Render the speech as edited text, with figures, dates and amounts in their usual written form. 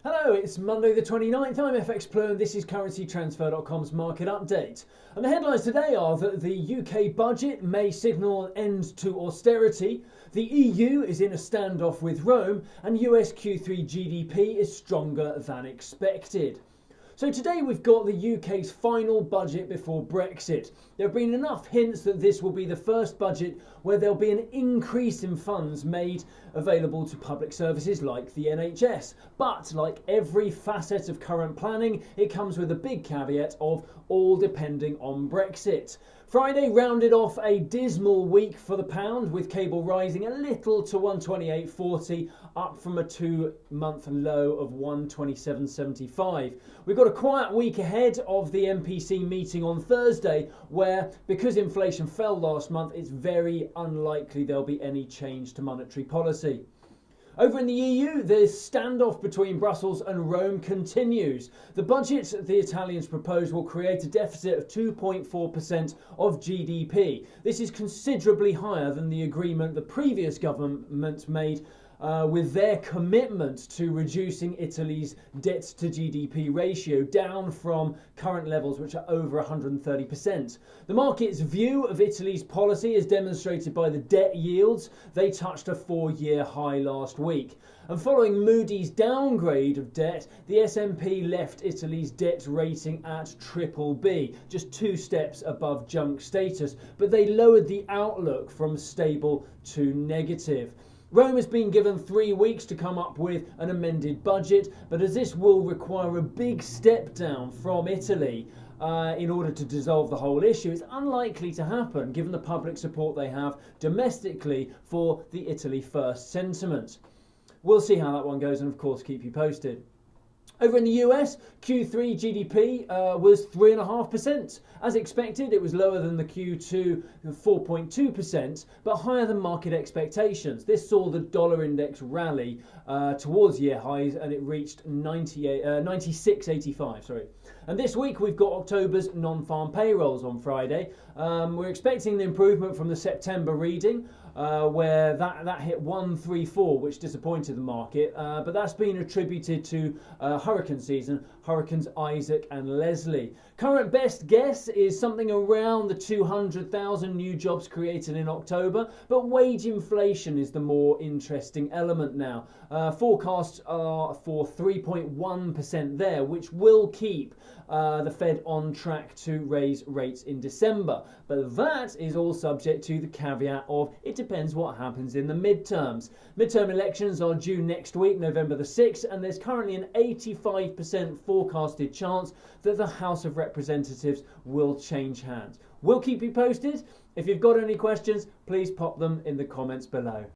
Hello, it's Monday the 29th. I'm FX Plur and this is CurrencyTransfer.com's market update. And the headlines today are that the UK budget may signal an end to austerity, the EU is in a standoff with Rome, and US Q3 GDP is stronger than expected. So today we've got the UK's final budget before Brexit. There have been enough hints that this will be the first budget where there'll be an increase in funds made available to public services like the NHS. But like every facet of current planning, it comes with a big caveat of all depending on Brexit. Friday rounded off a dismal week for the pound, with cable rising a little to 128.40, up from a 2-month low of 127.75. We've got a quiet week ahead of the MPC meeting on Thursday, where, because inflation fell last month, it's very unlikely there'll be any change to monetary policy. Over in the EU, the standoff between Brussels and Rome continues. The budget the Italians propose will create a deficit of 2.4% of GDP. This is considerably higher than the agreement the previous government made with their commitment to reducing Italy's debt to GDP ratio down from current levels, which are over 130%. The market's view of Italy's policy is demonstrated by the debt yields. They touched a 4-year high last week. And following Moody's downgrade of debt, the S&P left Italy's debt rating at BBB, just 2 steps above junk status, but they lowered the outlook from stable to negative. Rome has been given 3 weeks to come up with an amended budget, but as this will require a big step down from Italy in order to dissolve the whole issue, it's unlikely to happen given the public support they have domestically for the Italy First sentiment. We'll see how that one goes and of course keep you posted. Over in the US, Q3 GDP was 3.5%. As expected, it was lower than the Q2 4.2%, but higher than market expectations. This saw the dollar index rally towards year highs, and it reached 96.85. And this week we've got October's non-farm payrolls on Friday. We're expecting an improvement from the September reading, where that hit 134, which disappointed the market, but that's been attributed to hurricane season, Hurricanes Isaac and Leslie. Current best guess is something around the 200,000 new jobs created in October, but wage inflation is the more interesting element now. Forecasts are for 3.1% there, which will keep the Fed on track to raise rates in December. But that is all subject to the caveat of it depends what happens in the midterms. Midterm elections are due next week, November the 6th, and there's currently an 85% forecasted chance that the House of Representatives will change hands. We'll keep you posted. If you've got any questions, please pop them in the comments below.